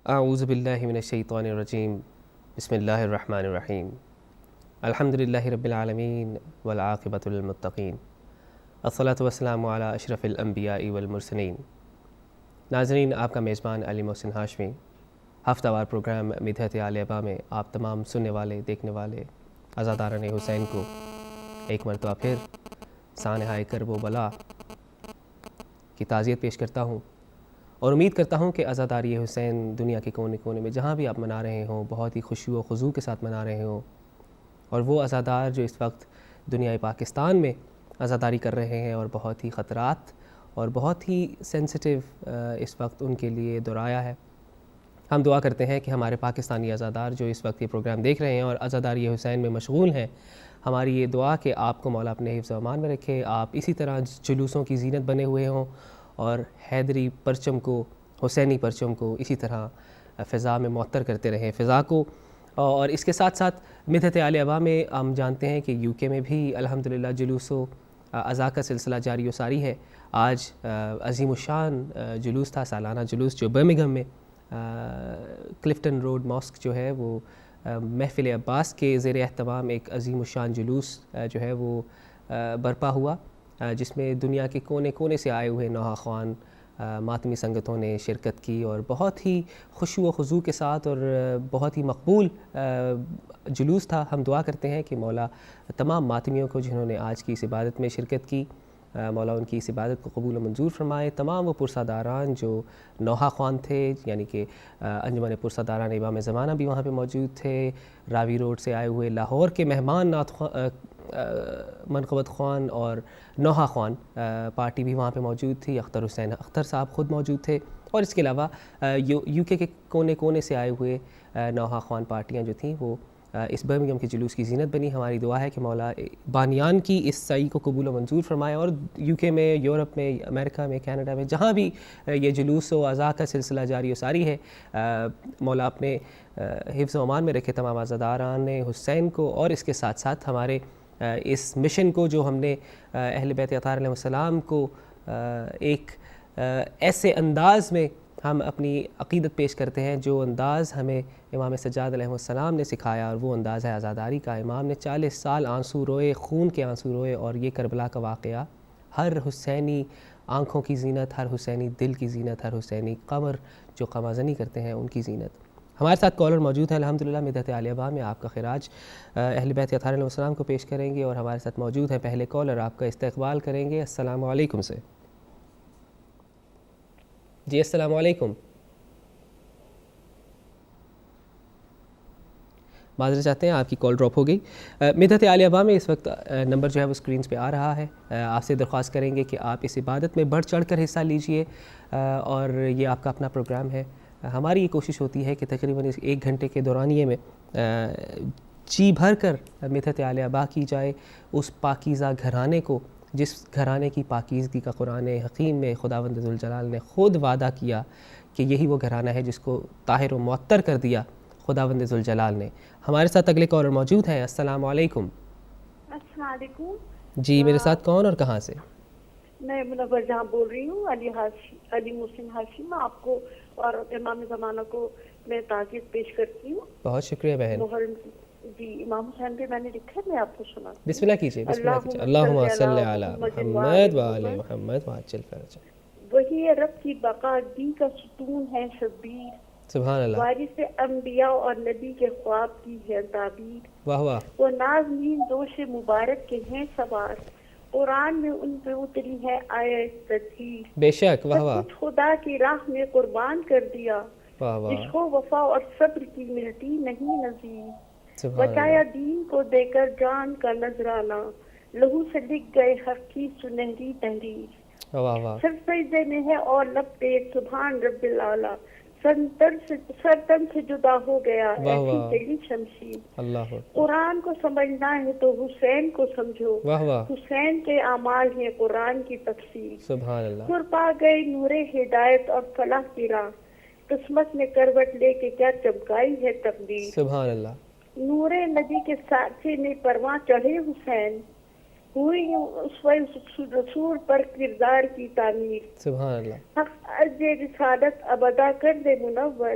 اعوذ باللہ من الشیطان الرجیم بسم اللہ الرحمن الرحیم الحمدللہ رب العالمین والعاقبۃ للمتقین الصلاۃ والسلام علی اشرف الانبیاء والمرسلین۔ ناظرین، آپ کا میزبان علی محسن ہاشمی ہفتہ وار پروگرام مدحت آل ابا میں آپ تمام سننے والے دیکھنے والے عزاداران حسین کو ایک مرتبہ پھر سانحہ کرب و بلا کی تعزیت پیش کرتا ہوں، اور امید کرتا ہوں کہ عزاداری حسین دنیا کے کونے کونے میں جہاں بھی آپ منا رہے ہوں بہت ہی خوشی و خضوع کے ساتھ منا رہے ہوں، اور وہ عزادار جو اس وقت دنیا پاکستان میں عزاداری کر رہے ہیں اور بہت ہی خطرات اور بہت ہی سینسٹیو اس وقت ان کے لیے دورآیا ہے۔ ہم دعا کرتے ہیں کہ ہمارے پاکستانی عزادار جو اس وقت یہ پروگرام دیکھ رہے ہیں اور عزاداری حسین میں مشغول ہیں، ہماری یہ دعا کہ آپ کو مولا اپنے حفظ و امان میں رکھے، آپ اسی طرح جلوسوں کی زینت بنے ہوئے ہوں اور حیدری پرچم کو، حسینی پرچم کو اسی طرح فضا میں معطر کرتے رہیں فضا کو۔ اور اس کے ساتھ ساتھ مدحت آل ابا میں ہم جانتے ہیں کہ یو کے میں بھی الحمدللہ جلوس و عزا کا سلسلہ جاری و ساری ہے۔ آج عظیم الشان جلوس تھا، سالانہ جلوس جو برمنگھم میں کلفٹن روڈ ماسک جو ہے وہ محفل عباس کے زیر اہتمام ایک عظیم الشان جلوس جو ہے وہ برپا ہوا، جس میں دنیا کے کونے کونے سے آئے ہوئے نوحہ خوان ماتمی سنگتوں نے شرکت کی، اور بہت ہی خشوع و خضوع کے ساتھ اور بہت ہی مقبول جلوس تھا۔ ہم دعا کرتے ہیں کہ مولا تمام ماتمیوں کو جنہوں نے آج کی اس عبادت میں شرکت کی، مولا ان کی اس عبادت کو قبول و منظور فرمائے۔ تمام وہ پرساداران جو نوحہ خوان تھے، یعنی کہ انجمن پرساداران امام زمانہ بھی وہاں پہ موجود تھے، راوی روڈ سے آئے ہوئے لاہور کے مہمان نعت منقبت خوان اور نوحہ خوان پارٹی بھی وہاں پہ موجود تھی، اختر حسین اختر صاحب خود موجود تھے، اور اس کے علاوہ یو کے کونے کونے سے آئے ہوئے نوحہ خوان پارٹیاں جو تھیں وہ اس برمنگھم کے جلوس کی زینت بنی۔ ہماری دعا ہے کہ مولا بانیان کی اس سعی کو قبول و منظور فرمائے، اور یو کے میں، یورپ میں، امریکہ میں، کینیڈا میں جہاں بھی یہ جلوس و عزا کا سلسلہ جاری و ساری ہے، مولا اپنے حفظ و امان میں رکھے تمام عزاداران حسین کو، اور اس کے ساتھ ساتھ ہمارے اس مشن کو جو ہم نے اہل بیت اطہار علیہ السلام کو ایک ایسے انداز میں ہم اپنی عقیدت پیش کرتے ہیں جو انداز ہمیں امام سجاد علیہ السلام نے سکھایا، اور وہ انداز ہے عزاداری کا۔ امام نے 40 سال آنسو روئے، خون کے آنسو روئے، اور یہ کربلا کا واقعہ ہر حسینی آنکھوں کی زینت، ہر حسینی دل کی زینت، ہر حسینی قمر جو قمازنی کرتے ہیں ان کی زینت۔ ہمارے ساتھ کالر موجود ہے الحمدللہ مدحت آل ابا میں، آپ کا خراج اہل بیت اطہار علیہ السلام کو پیش کریں گے، اور ہمارے ساتھ موجود ہیں پہلے کالر، آپ کا استقبال کریں گے۔ السلام علیکم سے جی، السلام علیکم۔ معذرت چاہتے ہیں، آپ کی کال ڈراپ ہو گئی۔ مدحت آل ابا میں اس وقت نمبر جو ہے وہ اسکرینز پہ آ رہا ہے، آپ سے درخواست کریں گے کہ آپ اس عبادت میں بڑھ چڑھ کر حصہ لیجئے، اور یہ آپ کا اپنا پروگرام ہے۔ ہماری یہ کوشش ہوتی ہے کہ تقریباً اس 1 گھنٹے کے دورانیے میں جی بھر کر مدحت آل ابا کی جائے اس پاکیزہ گھرانے کو، جس گھرانے کی پاکیزگی کا قرآن حکیم میں خداوند ذوالجلال نے خود وعدہ کیا کہ یہی وہ گھرانہ ہے جس کو طاہر و معطر کر دیا خداوند ذوالجلال نے۔ ہمارے ساتھ اگلے کالر موجود ہیں۔ السلام علیکم۔ السلام علیکم جی، میرے ساتھ کون اور کہاں سے؟ میں منور جہاں بول رہی ہوں، علی محسن ہاشم۔ آپ کو اور امام زمانہ کو میں تعزیت پیش کرتی ہوں۔ بہت شکریہ بہن۔ جی، امام حسین پہ میں نے لکھا ہے، میں آپ کو سنا۔ بسم اللہ کیجیے، بسم اللہ کیجیے۔ اللہم صلی علی محمد وآل محمد وعجل فرجہ۔ وہی رب کی بقا دی کا ستون ہے شبیر، سبحان اللہ۔ وارث انبیاء اور نبی کے خواب کی ہے تعبیر۔ واہ واہ۔ وہ نازنین دوش مبارک کے ہیں سوار، قرآن میں ان پہ اتری ہے آیت تطہیر۔ بے شک، واہ واہ۔ کچھ خدا کی راہ میں قربان کر دیا، واہ واہ۔ عشق و وفا اور صبر کی ملتی نہیں نظیر۔ سبحان بچایا اللہ۔ دین کو دے کر جان کا نذرانہ، لہو سے لکھ گئے حق کی سنہری تحریر۔ واہ واہ۔ سر سجدے میں ہے اور لب پہ سبحان رب العالی، سر تن سے جدا ہو گیا ایسی تیری شمشیر۔ اللہ۔ قرآن کو سمجھنا ہے تو حسین کو سمجھو، واہ واہ۔ حسین کے اعمال ہیں قرآن کی تفسیر۔ سبحان اللہ۔ سر پا گئے نور ہدایت اور فلاح کی راہ، قسمت میں کروٹ لے کے کیا چمکائی ہے تقدیر۔ سبحان اللہ۔ نور نبی کے ساتھے میں پرواں چڑھے حسین، ہوئی اس رسول پر کردار کی تعمیر۔ سبحان اللہ۔ حق عرض رسالت ابدا کر دے منور،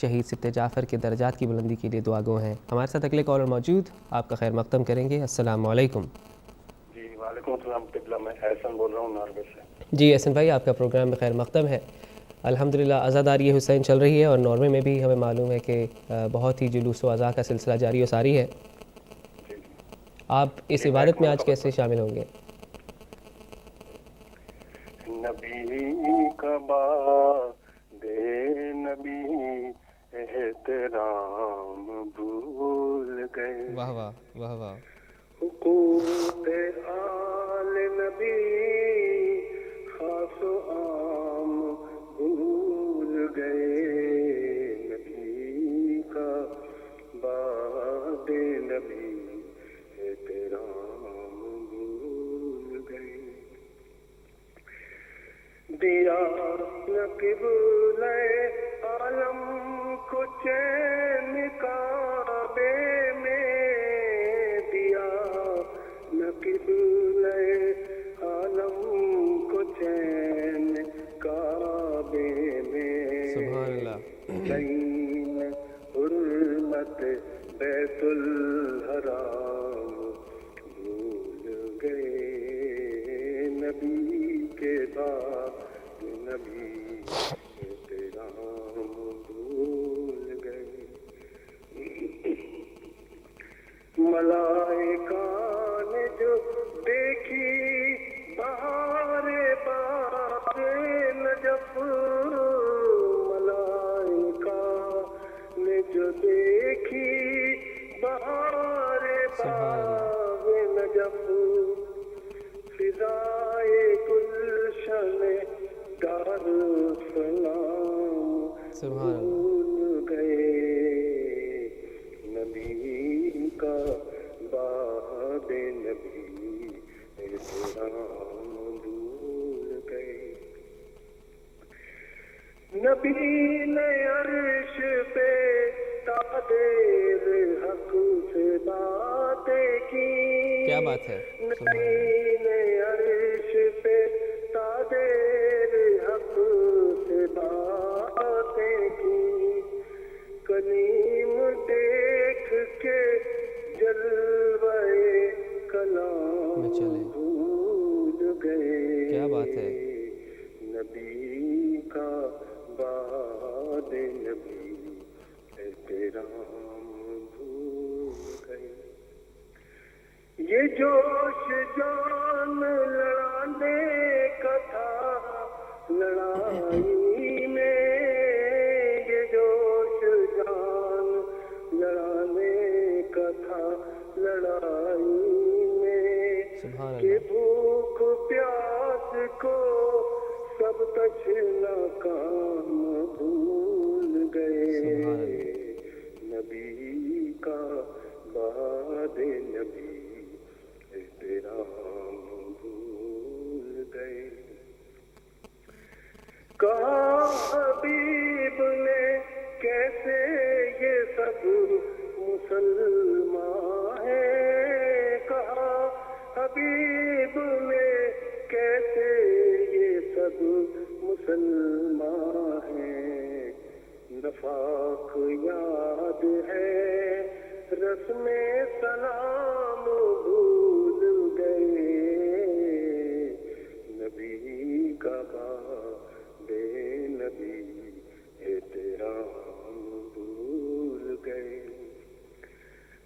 شہید سبط جعفر کے درجات کی بلندی کے لیے دعا گو ہیں۔ ہمارے ساتھ اگلے کالر موجود، آپ کا خیر مقدم کریں گے۔ السلام علیکم۔ جی وعلیکم السلام قبلہ، میں احسن بول رہا ہوں ناروے سے۔ جی احسن بھائی، آپ کا پروگرام بخیر مقدم ہے۔ الحمدللہ عزاداری حسین چل رہی ہے، اور ناروے میں بھی ہمیں معلوم ہے کہ بہت ہی جلوس و عزا کا سلسلہ جاری و ساری ہے۔ جی آپ اس عبادت میں آج کیسے شامل ہوں گے؟ نبی کا باد نبی احترام بھول گئے، واہ واہ واہ واہ۔ حقوق آل نبی خاص و عام بھول گئے، نبی کا باد نبی احترام بھول گئے، دیا نہ قبلہ عالم کو چین کعبے میں، دیا نہ قبلہ عالم کو چین کعبے میں، سبحان اللہ۔ لین حرمت بیت الحرام بھول گئے، نبی کے بعد نبی احترام بھول گئے، ملائکہ نے جو دیکھی بہار باغ نجف، ملائکہ نے جو دیکھی بہار باغ نجف، فضائے گلشن دار السلام بھول گئے، نبی کا باد نبی احترام بھول گئے، نبی نے عرش پہ تادیر حق سے باتیں کی، کیا بات ہے، نبی نے عرش پہ تادیر حق سے باتیں کی، کلیم دیکھ کے جلوے کلام بھول گئے، کیا بات ہے، نبی کا باد نبی احترام بھول گئے، یہ جوش جان لڑانے کا تھا لڑائی میں، یہ جوش جان لڑانے کا تھا لڑائی میں، سبحان کہ اللہ۔ بھوک پیاس کو سب تشنا کام بھول گئے، نبی کا باد نبی احترام بھول گئے، کہا حبیب نے کیسے یہ سب مسلمان ہیں، کہا حبیب نے کیسے یہ سب مسلمان ہیں، نفاق یاد ہے رسم سلام بھول گئے، نبی کا باد نبی احترام بھول گئے،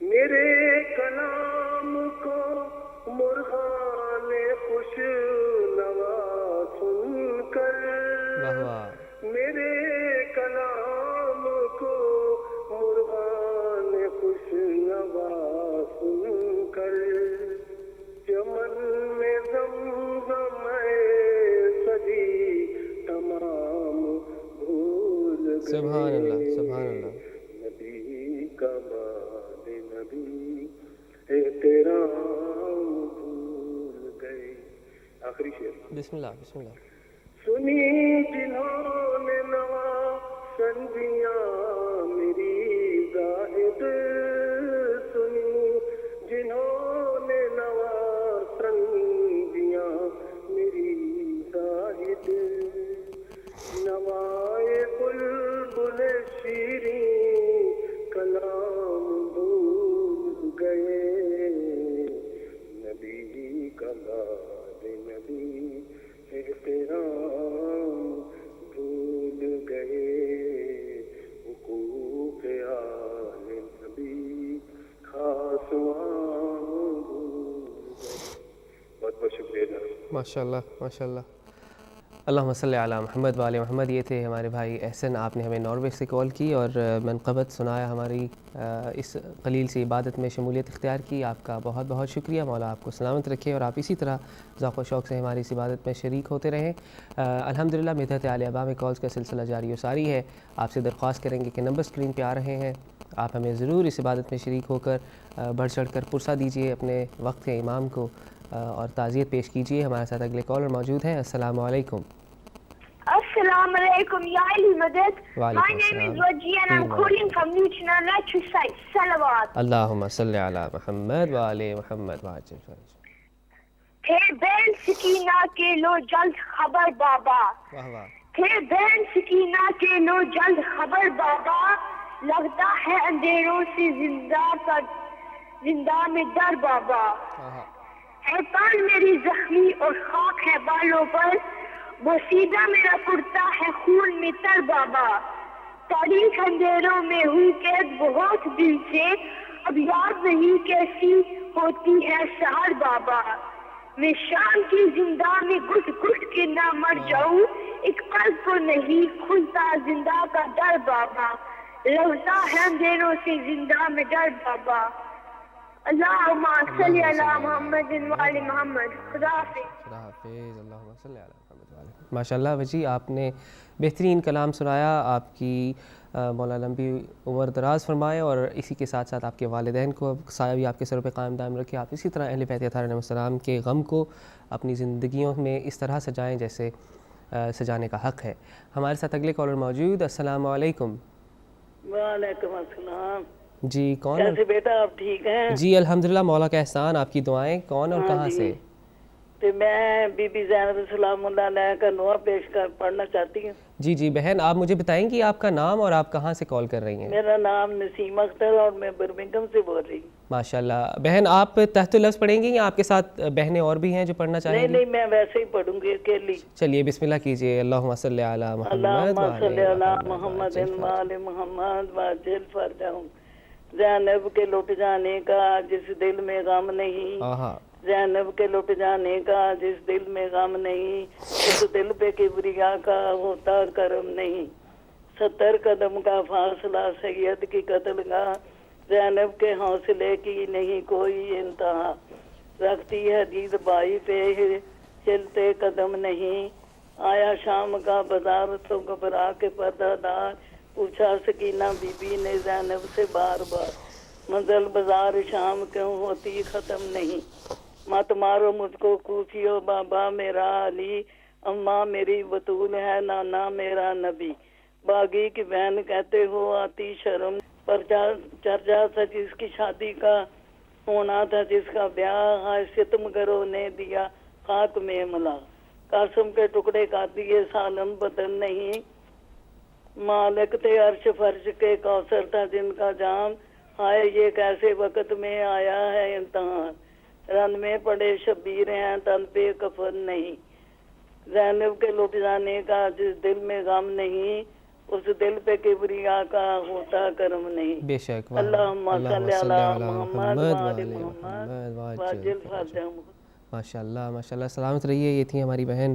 میرے کلام کو مرغان خوش نوا سن کر، میرے کلام کو مرغان خوش نوا سن کر، چمن میں زمزم سجی تمام بھول گئے، سبحان اللہ سبحان اللہ۔ نبی کا باد نبی احترام بھول گئے، آخری شعر بسم اللہ بسم اللہ۔ سنی جنہوں نے نوا سنجیاں میری زاہد، سنی جنہوں نے نوا سنجیاں میری زاہد، نوائے بلبل شیریں کلام بھول گئے نبی کا باد نبی احترام بھول گئے حقوق آل نبی خاص عام بھول گئے. بہت بہت شکریہ جناب. ماشاء اللہ ماشاء اللہ. اللہم صلی علی محمد وآل محمد. یہ تھے ہمارے بھائی احسن، آپ نے ہمیں ناروے سے کال کی اور منقبت سنایا، ہماری اس قلیل سی عبادت میں شمولیت اختیار کی. آپ کا بہت بہت شکریہ. مولا آپ کو سلامت رکھے اور آپ اسی طرح ذوق و شوق سے ہماری اس عبادت میں شریک ہوتے رہیں. الحمدللہ مدحت آل ابا میں کالز کا سلسلہ جاری و ساری ہے. آپ سے درخواست کریں گے کہ نمبر اسکرین پہ آ رہے ہیں، آپ ہمیں ضرور اس عبادت میں شریک ہو کر بڑھ چڑھ کر پرسہ دیجیے اپنے وقت کے امام کو اور تعزیت پیش کیجیے. ہمارے ساتھ اگلے کالر موجود ہیں. السلام علیکم. Assalamu alaikum, Ya Ali Madad. Walaikum My name is assalam. Raji and I'm calling from Newton Lecture Site, Salawat. اللہم صلی علی محمد وآل محمد وعجل فرج. تھے بہن سکینہ کے لو جلد خبر بابا. واہ واہ. تھے بہن سکینہ کے لو جلد خبر بابا. لگتا ہے اندھیروں سے زندہ میں در بابا. ہے کان میری زخمی اور خاک ہے بالوں پر. بوسیدہ میرا کرتا ہے خون میں تر بابا. تاریخ اندھیروں میں ہوئی قید بہت دل سے. اب یاد نہیں کیسی ہوتی ہے سحر بابا. میں شام کی زندہ میں گھٹ گھٹ کے نہ مر جاؤں. ایک قلب کو نہیں کھلتا زندہ کا در بابا. لگتا ہے اندھیروں سے زندہ میں ڈر بابا. اللہم صلی علی محمد وآل محمد. خدا حافظ. خدا حافظ. اللہم صلی علی محمد وآل. ماشاءاللہ وجی آپ نے بہترین کلام سنایا. آپ کی مولا لمبی عمر دراز فرمائے اور اسی کے ساتھ ساتھ آپ کے والدین کو سایہ بھی آپ کے سر پہ قائم دائم رکھے. آپ اسی طرح اہل بیت اطہار علیہ السلام کے غم کو اپنی زندگیوں میں اس طرح سجائیں جیسے سجانے کا حق ہے. ہمارے ساتھ اگلے کالر موجود. السلام علیکم. وعلیکم السلام. جی کون؟ کیسے بیٹا آپ ٹھیک ہیں؟ جی الحمدللہ مولا کا احسان. آپ کی دعائیں. کون اور کہاں سے؟ تو میں بی بی زینب سلام اللہ علیہ کا نوحہ پیش کر پڑھنا چاہتی ہوں. جی جی بہن آپ مجھے بتائیں کہ آپ کا نام اور آپ کہاں سے کال کر رہی ہیں؟ میرا نام نسیم اختر اور میں برمنگھم سے بول رہی ہوں. ماشاءاللہ. بہن آپ تحت لفظ پڑھیں گی یا آپ کے ساتھ بہنیں اور بھی ہیں جو پڑھنا چاہیں گی؟ نہیں میں ویسے ہی پڑھوں گی اکیلی. چلیے بسم اللہ کیجئے. اللہم صلی علی محمد اللہم صلی علی محمد وآل محمد وعجل فرجہم. زینب کے لٹ جانے کا جس دل میں غم نہیں. زینب کے لٹ جانے کا جس دل میں غم نہیں. اس دل پہ کبریا کا ہوتا کرم نہیں. 70 قدم کا فاصلہ سید کی قتل کا. زینب کے حوصلے کی نہیں کوئی انتہا. رکھتی ہے دید بائی پہ چلتے قدم نہیں. آیا شام کا بازار تو گھبرا کے پردہ دار. پوچھا سکینہ بی بی نے زینب سے بار بار منزل بازار شام کیوں ہوتی ختم نہیں. مت مارو مجھ کو کوچیو بابا میرا علی. اماں میری بطول ہے نانا میرا نبی. باغی کی بہن کہتے ہو آتی شرم. پر چرچا تھا جس کی شادی کا ہونا تھا جس کا بیاہ ہے ستم گروں نے دیا خاک میں ملا. قاسم کے ٹکڑے کا دیے سالم بدن نہیں. مالک تھے عرش فرش کے کوثر تھا جن کا جام. ہائے یہ کیسے وقت میں آیا ہے امتحان. رن میں پڑے شبیر ہیں تن پہ کفن نہیں. زینب کے لٹ جانے کا جس دل میں غم نہیں. اس دل پہ کبریا کا ہوتا کرم نہیں. بے شک. اللہم صلی علی محمد وآل محمد وعجل فرجہم. ماشاءاللہ ماشاءاللہ. سلامت رہیے. یہ تھی ہماری بہن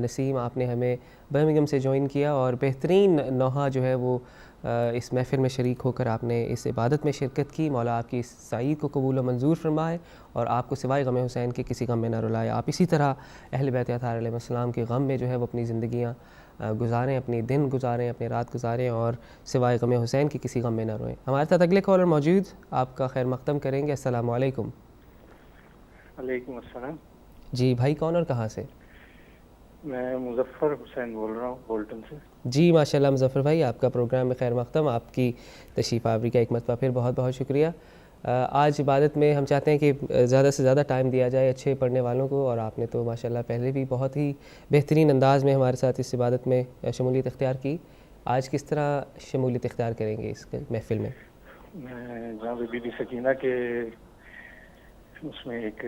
نسیم. آپ نے ہمیں برمنگھم سے جوائن کیا اور بہترین نوحہ جو ہے وہ اس محفل میں شریک ہو کر آپ نے اس عبادت میں شرکت کی. مولا آپ کی اس سعید کو قبول و منظور فرمائے اور آپ کو سوائے غم حسین کے کسی غم میں نہ رلائے. آپ اسی طرح اہل بیت اطہار علیہ السلام کے غم میں جو ہے وہ اپنی زندگیاں گزاریں، اپنی دن گزاریں، اپنی رات گزاریں اور سوائے غم حسین کے کسی غم میں نہ روئیں. ہمارے ساتھ اگلے کالر موجود. آپ کا خیر مقدم کریں گے. السلام علیکم. وعلیکم السلام. جی بھائی کون اور کہاں سے؟ میں مظفر حسین بول رہا ہوں بولٹن سے. جی ماشاءاللہ مظفر بھائی آپ کا پروگرام میں خیر مقدم. آپ کی تشریف آوری کا ایک مرتبہ پھر بہت بہت شکریہ. آج عبادت میں ہم چاہتے ہیں کہ زیادہ سے زیادہ ٹائم دیا جائے اچھے پڑھنے والوں کو اور آپ نے تو ماشاءاللہ پہلے بھی بہت ہی بہترین انداز میں ہمارے ساتھ اس عبادت میں شمولیت اختیار کی. آج کس طرح شمولیت اختیار کریں گے اس محفل میں؟ میں جناب بی بی سکینہ کے اس میں ایک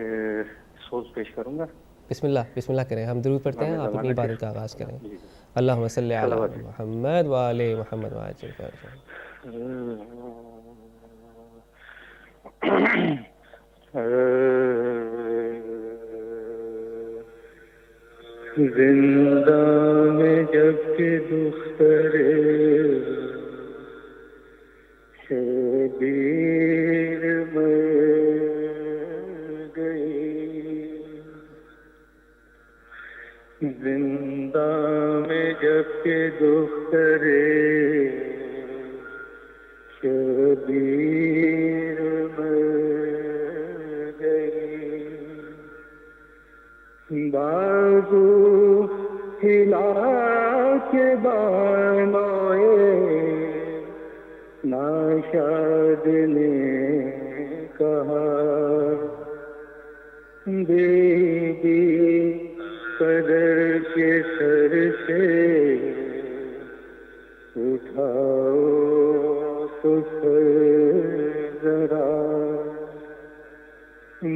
سوز پیش کروں گا. بسم اللہ کریں. ہم درود پڑھتے ہیں, آپ اپنی عبادت کا آغاز کریں. اللہم صلی علی محمد وآل محمد وعجل. زندہ میں جب کہ دختر شبیر مر گئی, زندہ میں جب کہ دختر شبیر مر گئی, بازو ہلا کے بانوئے ناشاد نے کہا, بی بی قدر کے سر سے اٹھاؤ تو سر ذرا,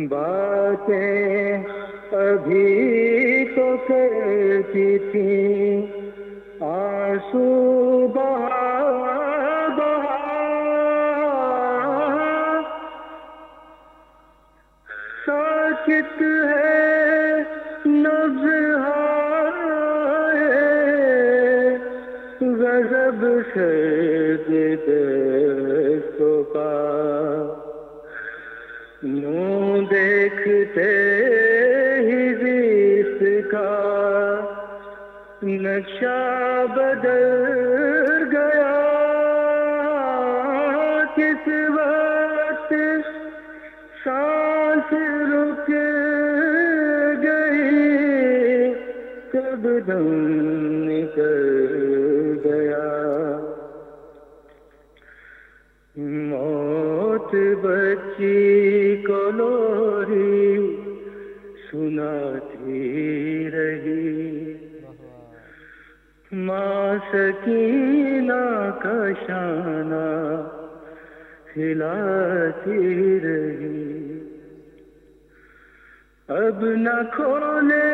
باتیں ابھی تو کرتی تھی آنسو بہا بہا, ساکت ہے نبض غضب سرد دستوں کا, یوں دیکھتے ہی زیست کا نقشہ بدل گیا, کس وقت سانس رک گئی, کب دم نکل گیا, موت بچی کو لوری سناتی رہی, ماں سکینہ کا شانہ ہلاتی رہی, اب نہ کھولے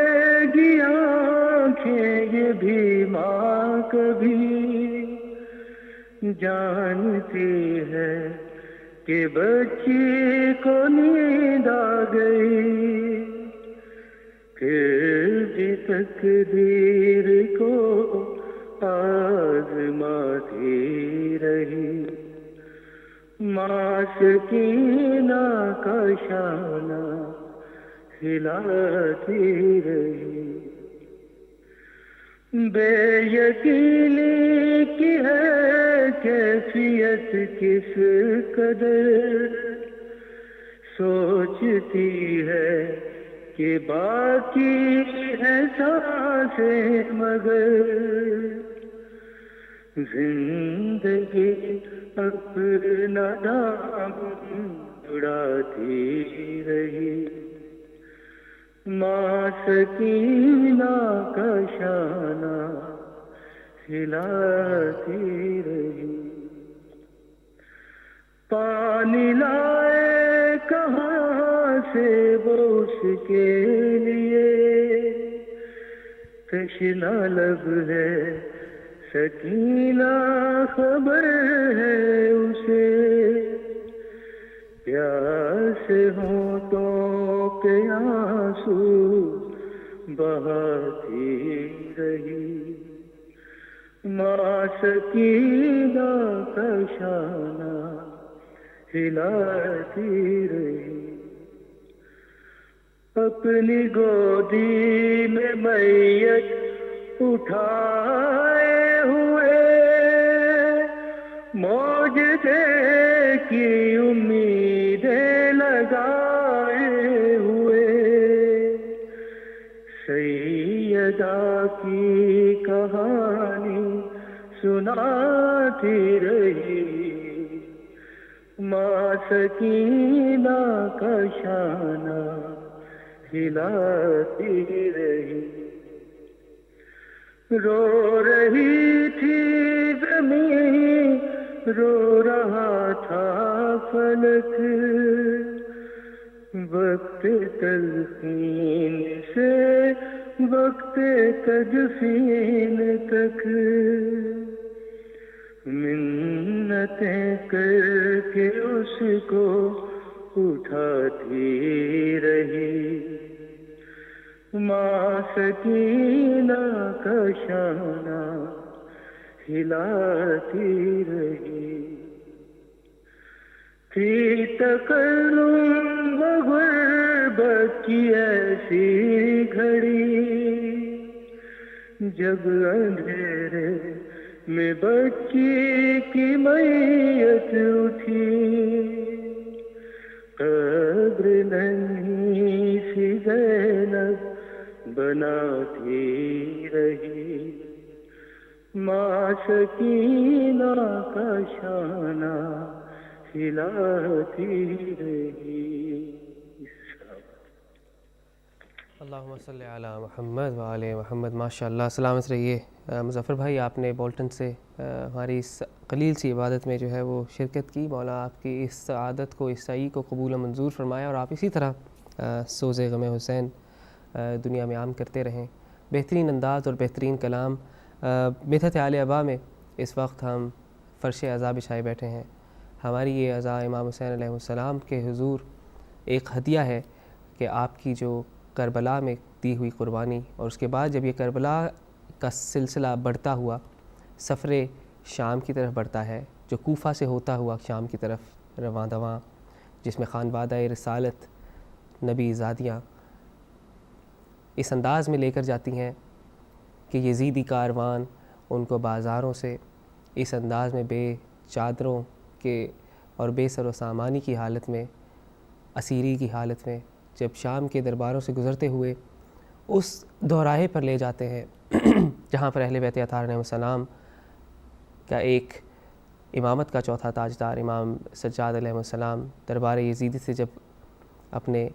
گی آنکھیں یہ بھی ماں کبھی, جانتی ہے کہ بچی کو نیند آ گئی, پھر بھی تقدیر کو آزماتی رہی, ماں سکینہ کا شانہ ہلاتی رہی, بے یقینی کی ہے کیفیت کس قدر, سوچتی ہے کہ باقی ہے سانسیں مگر, زندگی اپنا دام اڑاتی رہی, ماں سکینہ کا شانہ ہلاتی رہی, پانی لائے کہاں سے وہ اس کے لیے, تشنا لب ہے سکینہ خبر ہے اسے, پیاس ہونٹوں پہ آنسو بہاتی رہی, ماں سکینہ کا شانہ ہلاتی رہی, اپنی گودی میں میت اٹھائے ہوئے معجزے کی امیدیں لگائے ہوئے, سیدہ کی کہانی سناتی رہی, ماں سکینہ کا شانہ ہلاتی رہی, رو رہی تھی زمین رو رہا تھا فلک، وقت تلقین سے وقت تدفین تک منتیں کر کے اس کو اٹھاتی رہی، ماں سکینہ کا شانہ ہلاتی رہی، تھی تکلم غربت کی ایسی گھڑی جب اندھیرے میں بچی کی میت اٹھی، قبر ننھی سی زینب بناتی رہی، ماں سکینہ کا شانہ ہلاتی رہی۔ اللہم صلی علی محمد و آل محمد۔ ماشاء اللہ، سلامت رہیے مظفر بھائی، آپ نے بولٹن سے ہماری اس قلیل سی عبادت میں جو ہے وہ شرکت کی۔ مولا آپ کی اس سعادت کو، اس سعی کو قبول و منظور فرمائے، اور آپ اسی طرح سوز غم حسین دنیا میں عام کرتے رہیں۔ بہترین انداز اور بہترین کلام مدحت آل ابا میں اس وقت ہم فرش عزا بچھائے بیٹھے ہیں۔ ہماری یہ عزا امام حسین علیہ السلام کے حضور ایک ہدیہ ہے کہ آپ کی جو کربلا میں دی ہوئی قربانی، اور اس کے بعد جب یہ کربلا کا سلسلہ بڑھتا ہوا سفر شام کی طرف بڑھتا ہے، جو کوفہ سے ہوتا ہوا شام کی طرف رواں دواں، جس میں خانوادہ رسالت نبی زادیاں اس انداز میں لے کر جاتی ہیں کہ یزیدی کاروان ان کو بازاروں سے اس انداز میں بے چادروں کے اور بے سر و سامانی کی حالت میں، اسیری کی حالت میں جب شام کے درباروں سے گزرتے ہوئے اس دوراہے پر لے جاتے ہیں جہاں پر اہل بیت اطہار علیہ السلام کا ایک امامت کا چوتھا تاجدار امام سجاد علیہ السلام دربار یزیدی سے جب اپنے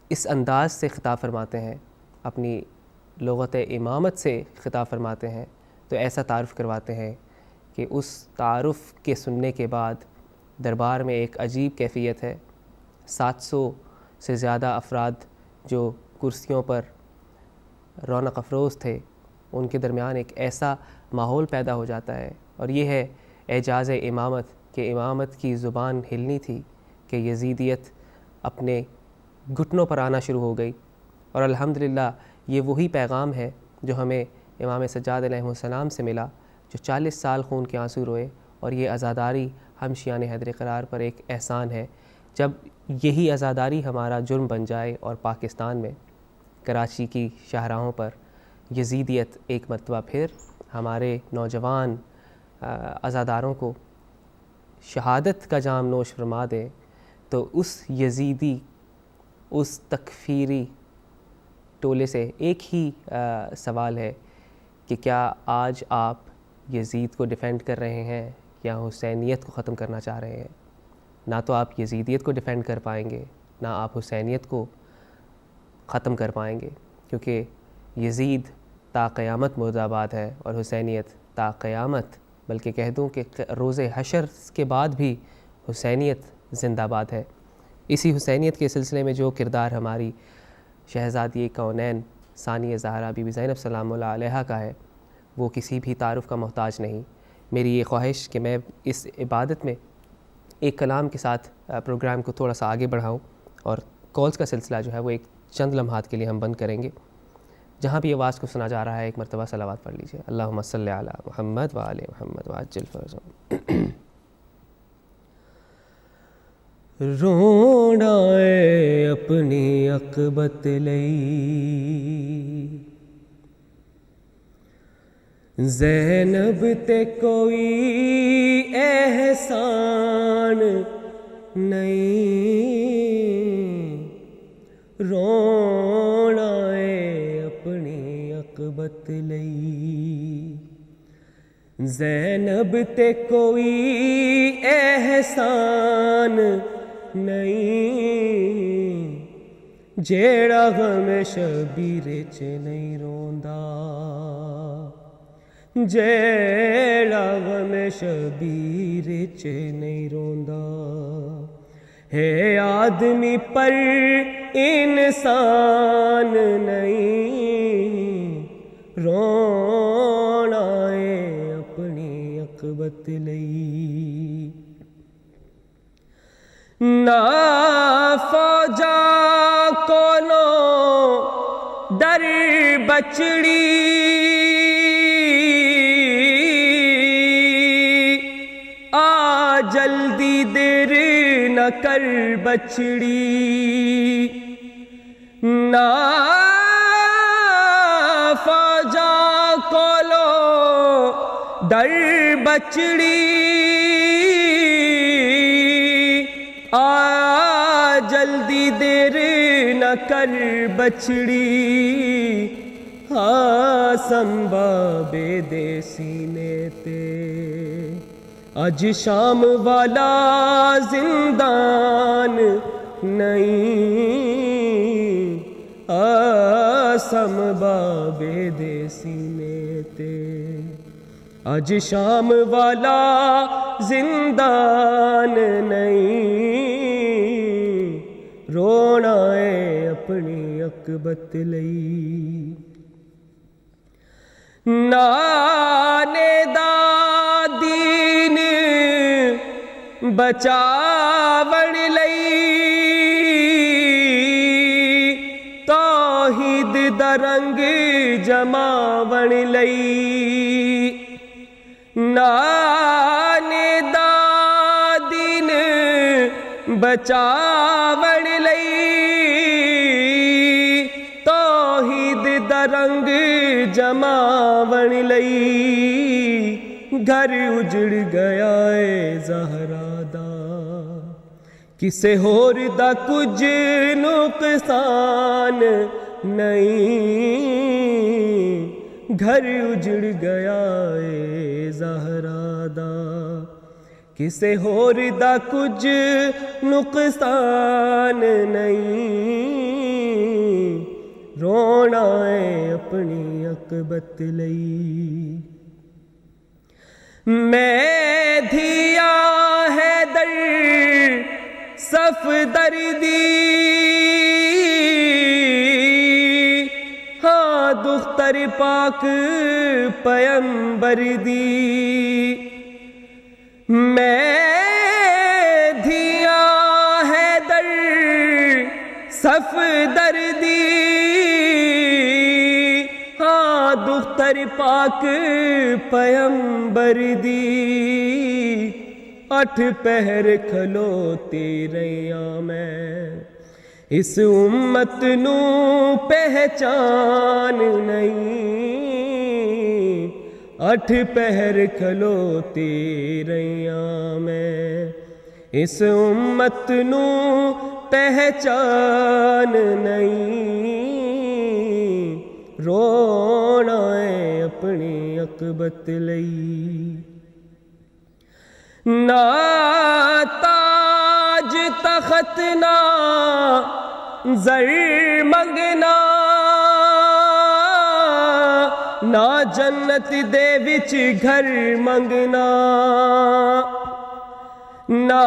اس انداز سے خطاب فرماتے ہیں، اپنی لغت امامت سے خطاب فرماتے ہیں، تو ایسا تعارف کرواتے ہیں کہ اس تعارف کے سننے کے بعد دربار میں ایک عجیب کیفیت ہے۔ 700 سے زیادہ افراد جو کرسیوں پر رونق افروز تھے، ان کے درمیان ایک ایسا ماحول پیدا ہو جاتا ہے، اور یہ ہے اعجاز امامت کہ امامت کی زبان ہلنی تھی کہ یزیدیت اپنے گھٹنوں پر آنا شروع ہو گئی۔ اور الحمدللہ یہ وہی پیغام ہے جو ہمیں امام سجاد علیہ السلام سے ملا، جو 40 سال خون کے آنسو روئے، اور یہ عزاداری ہم شیعان حیدر قرار پر ایک احسان ہے۔ جب یہی عزاداری ہمارا جرم بن جائے اور پاکستان میں کراچی کی شاہراہوں پر یزیدیت ایک مرتبہ پھر ہمارے نوجوان عزاداروں کو شہادت کا جام نوش فرما دے، تو اس یزیدی، اس تکفیری ٹولے سے ایک ہی سوال ہے کہ کیا آج آپ یزید کو ڈیفینڈ کر رہے ہیں یا حسینیت کو ختم کرنا چاہ رہے ہیں؟ نہ تو آپ یزیدیت کو ڈیفینڈ کر پائیں گے، نہ آپ حسینیت کو ختم کر پائیں گے، کیونکہ یزید تا قیامت مرد آباد ہے، اور حسینیت تا قیامت، بلکہ کہہ دوں کہ روز حشر کے بعد بھی حسینیت زندہ باد ہے۔ اسی حسینیت کے سلسلے میں جو کردار ہماری شہزادی کونین ثانیہ زہرا بی بی زینب سلام اللہ علیہا کا ہے، وہ کسی بھی تعارف کا محتاج نہیں۔ میری یہ خواہش کہ میں اس عبادت میں ایک کلام کے ساتھ پروگرام کو تھوڑا سا آگے بڑھاؤں، اور کالز کا سلسلہ جو ہے وہ ایک چند لمحات کے لیے ہم بند کریں گے۔ جہاں بھی آواز کو سنا جا رہا ہے ایک مرتبہ صلوات پڑھ لیجیے۔ اللہم صلی علی محمد و آل محمد وعجل فرجهم۔ رونا اے اپنی عقبت لئی، زینب تے کوئی احسان نہیں، رونا اے اپنی عقبت لئی، زینب تے کوئی احسان نہیں، جیڑا غم شبیر چ نہیں روندا، جیڑا غم شبیر چ نہیں روندا ہے آدمی پر انسان نہیں رونا ہے اپنی عاقبت لئی نہ فوجا کولو ڈر بچڑی آ جلدی دیر نہ کر بچڑی نہ فوجا کولو ڈر بچڑی آ جلدی دیر نہ کر بچڑی ہاں سنبھابے دے سینے تے اج شام والا زندان نہیں سنبھابے دے سینے تے اج شام والا زندان نہیں رونا ہے اپنی عاقبت لئی نانے دا دین بچاون لئی توحید دا رنگ جماون لئی نانے دا دین بچاون لئی توحید دا رنگ جماون لئی گھر اجڑ گیا ہے زہرا دا کسے ہور دا کچھ نقصان نہیں گھر اجڑ گیا ہے زہرا دا کسے ہور دا کچھ نقصان نہیں رونا ہے اپنی عاقبت لئی میں دھیا ہے در صف دردی ہاں دختر پاک پیمبر دی میں دھیا ہے در صف دردی ہاں دختر پاک پیمبر دی 8 پہر کھلوتی رہیاں میں اس امت نو پہچان نہیں 8 پہر کھلوتی رہیاں میں اس امت نو پہچان نہیں رونا ہے اپنی عاقبت لئی نہ تاج تخت نہ زر منگنا نہ جنت دے وچ گھر منگنا نہ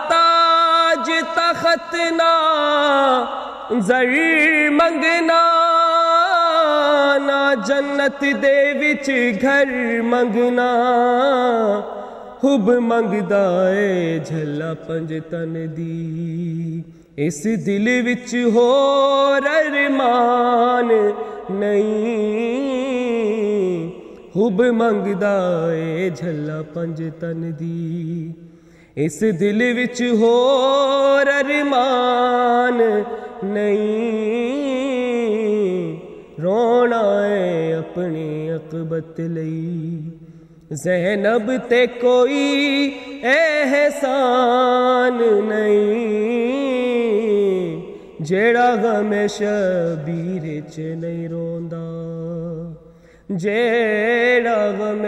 تاج تخت نہ زر منگنا نہ جنت دے وچ گھر منگنا حب منگدا اے جھلا 5 تن دی اس دل وچ ہور ارمان نہیں حب منگدا اے جھلا 5 تن دی اس دل وچ ہور ارمان نہیں رونا ہے اپنی عاقبت لئی زینب تے کوئی احسان نہیں جیڑا غم شبیر چ نہیں روندا جیڑا غم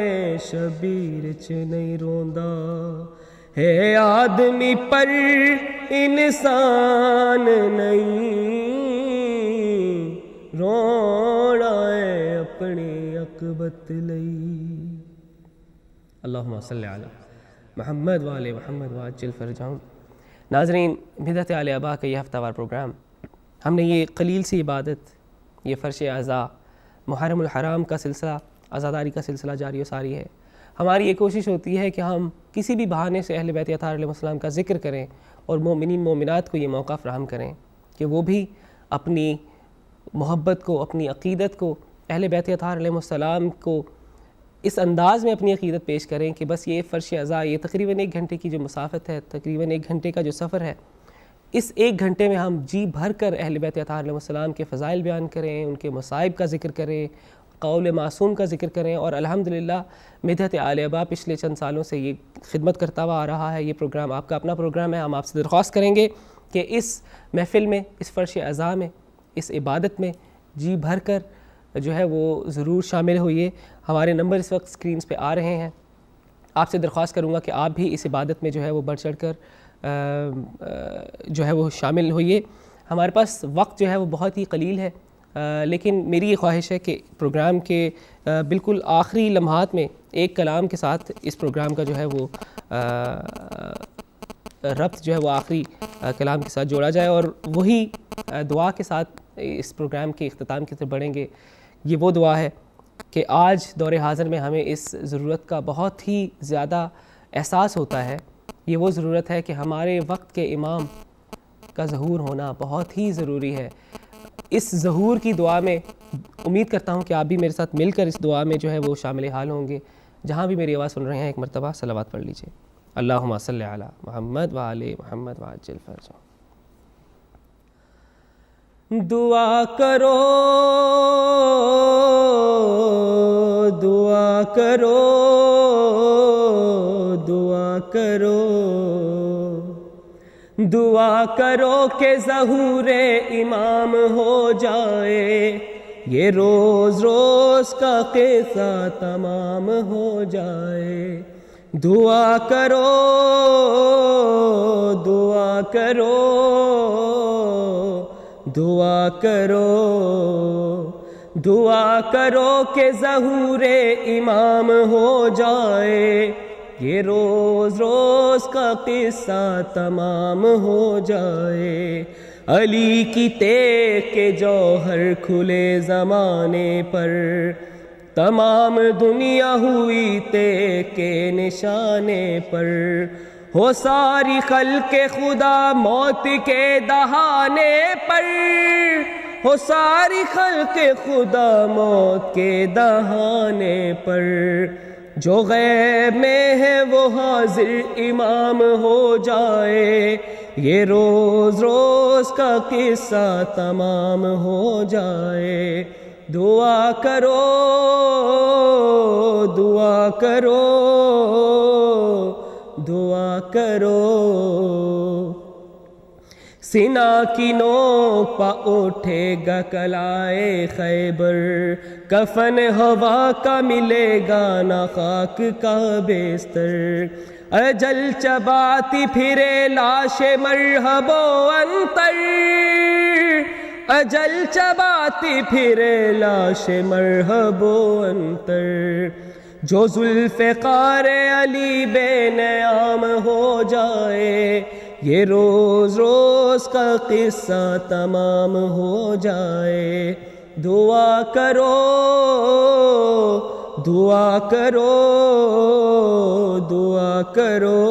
شبیر چ نہیں روندا ہے آدمی پر انسان نہیں رونا ہے اپنی عاقبت لئی. اللہم صلی علی محمد وآل محمد وعجل فرجہم. ناظرین، بدعت آل آبا کا یہ ہفتہ وار پروگرام، ہم نے یہ قلیل سی عبادت، یہ فرش اعضاء، محرم الحرام کا سلسلہ، عزاداری کا سلسلہ جاری و ساری ہے. ہماری یہ کوشش ہوتی ہے کہ ہم کسی بھی بہانے سے اہل بیت اطہار علیہ السلام کا ذکر کریں اور مومنین مومنات کو یہ موقع فراہم کریں کہ وہ بھی اپنی محبت کو، اپنی عقیدت کو، اہل بیت اطہار علیہ السلام کو اس انداز میں اپنی عقیدت پیش کریں کہ بس یہ فرش اعضاء، یہ تقریباً 1 گھنٹے کی جو مسافت ہے، تقریباً 1 گھنٹے کا جو سفر ہے، اس 1 گھنٹے میں ہم جی بھر کر اہل بیت اطہار علیہ السلام کے فضائل بیان کریں، ان کے مصائب کا ذکر کریں، قول معصوم کا ذکر کریں. اور الحمدللہ بدعت آل آبا پچھلے چند سالوں سے یہ خدمت کرتا ہوا آ رہا ہے. یہ پروگرام آپ کا اپنا پروگرام ہے. ہم آپ سے درخواست کریں گے کہ اس محفل میں، اس فرش اعضاء میں، اس عبادت میں جی بھر کر جو ہے وہ ضرور شامل ہوئیے. ہمارے نمبر اس وقت سکرینز پہ آ رہے ہیں. آپ سے درخواست کروں گا کہ آپ بھی اس عبادت میں جو ہے وہ بڑھ چڑھ کر جو ہے وہ شامل ہوئیے. ہمارے پاس وقت جو ہے وہ بہت ہی قلیل ہے، لیکن میری یہ خواہش ہے کہ پروگرام کے بالکل آخری لمحات میں ایک کلام کے ساتھ اس پروگرام کا جو ہے وہ ربط جو ہے وہ آخری کلام کے ساتھ جوڑا جائے، اور وہی دعا کے ساتھ اس پروگرام کے اختتام کی طرف بڑھیں گے. یہ وہ دعا ہے کہ آج دور حاضر میں ہمیں اس ضرورت کا بہت ہی زیادہ احساس ہوتا ہے. یہ وہ ضرورت ہے کہ ہمارے وقت کے امام کا ظہور ہونا بہت ہی ضروری ہے. اس ظہور کی دعا میں امید کرتا ہوں کہ آپ بھی میرے ساتھ مل کر اس دعا میں جو ہے وہ شامل حال ہوں گے. جہاں بھی میری آواز سن رہے ہیں ایک مرتبہ صلوات پڑھ لیجئے. اللہم صلی علی محمد وآل محمد وعجل فرجہم. دعا کرو، دعا کرو، دعا کرو، دعا کرو کہ ظہور امام ہو جائے، یہ روز روز کا قصہ تمام ہو جائے. دعا کرو، دعا کرو، دعا کرو، دعا کرو کہ ظہور امام ہو جائے، یہ روز روز کا قصہ تمام ہو جائے. علی کی تیغ کے جوہر کھلے زمانے پر، تمام دنیا ہوئی تیغ کے نشانے پر. ہو ساری خلق خدا موت کے دہانے پر، ہو ساری خلق خدا موت کے دہانے پر. جو غیب میں ہے وہ حاضر امام ہو جائے، یہ روز روز کا قصہ تمام ہو جائے. دعا کرو، دعا کرو، دعا کرو. سینا کی نوک پا اٹھے گا کلائے خیبر، کفن ہوا کا ملے گا نہ خاک کا بستر. اجل چباتی پھرے لاش مرحب و انتر، اجل چباتی پھرے لاش مرحب و انتر. جو ذوالفقار علی بے نیام ہو جائے، یہ روز روز کا قصہ تمام ہو جائے. دعا کرو، دعا کرو، دعا کرو.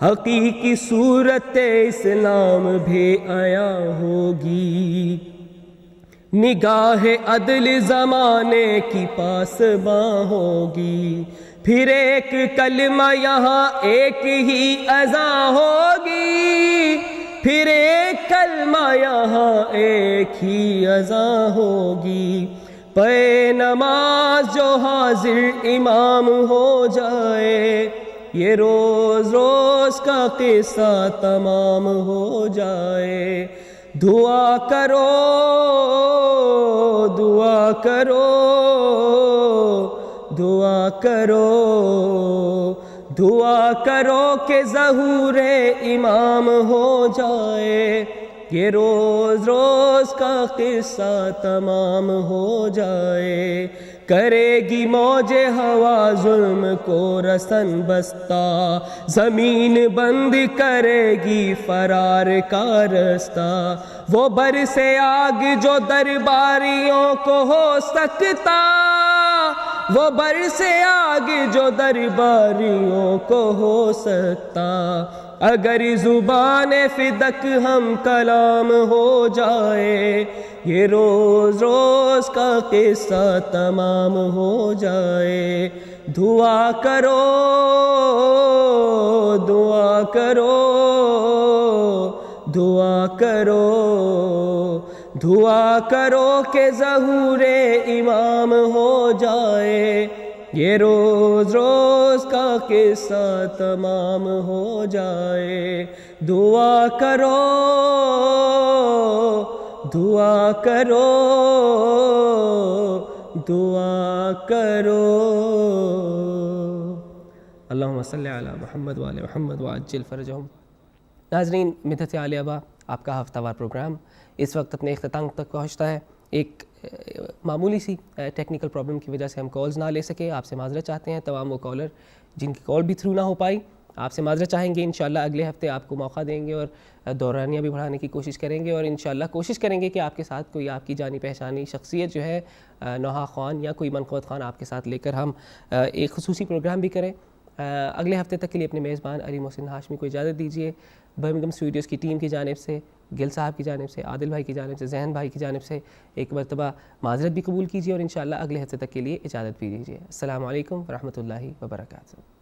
حقیقی صورت اسلام بھی آیا ہوگی، نگاہ عدل زمانے کی پاسباں ہوگی. پھر ایک کلمہ یہاں ایک ہی اذان ہوگی، پھر ایک کلمہ یہاں ایک ہی اذان ہوگی. پے نماز جو حاضر امام ہو جائے، یہ روز روز کا قصہ تمام ہو جائے. دعا کرو، دعا کرو، دعا کرو، دعا کرو کہ ظہور امام ہو جائے، یہ روز روز کا قصہ تمام ہو جائے. کرے گی موج ہوا ظلم کو رسن بستہ, زمین بند کرے گی فرار کا رستہ. وہ برسے آگ جو درباریوں کو ہو سکتا, وہ برسے آگ جو درباریوں کو ہو سکتا. اگر زبان فدق ہم کلام ہو جائے, یہ روز روز کا قصہ تمام ہو جائے. دعا کرو دعا کرو دعا کرو دعا کرو کہ ظہور امام ہو جائے. یہ روز روز کا قصہ تمام ہو جائے. دعا کرو دعا کرو دعا کرو. اللہم صلی علی محمد وعلی محمد وعجل فرجہم. ناظرین، مدحت عالیہ با آپ کا ہفتہ وار پروگرام اس وقت اپنے اختتام تک پہنچتا ہے. ایک معمولی سی ٹیکنیکل پرابلم کی وجہ سے ہم کالز نہ لے سکے. آپ سے معذرت چاہتے ہیں. تمام وہ کالر جن کی کال بھی تھرو نہ ہو پائی, آپ سے معذرت چاہیں گے. انشاءاللہ اگلے ہفتے آپ کو موقع دیں گے اور دورانیہ بھی بڑھانے کی کوشش کریں گے, اور انشاءاللہ کوشش کریں گے کہ آپ کے ساتھ کوئی آپ کی جانی پہچانی شخصیت جو ہے, نوحہ خوان یا کوئی منقوت خوان آپ کے ساتھ لے کر ہم ایک خصوصی پروگرام بھی کریں. اگلے ہفتے تک کے لیے اپنے میزبان علی محسن ہاشمی کو اجازت دیجیے. برمنگھم اسٹوڈیوز کی ٹیم کی جانب سے, گل صاحب کی جانب سے, عادل بھائی کی جانب سے, ذہن بھائی کی جانب سے ایک مرتبہ معذرت بھی قبول کیجیے, اور انشاءاللہ اگلے ہفتے تک کے لیے اجازت بھی دیجیے. السلام علیکم ورحمۃ اللہ وبرکاتہ.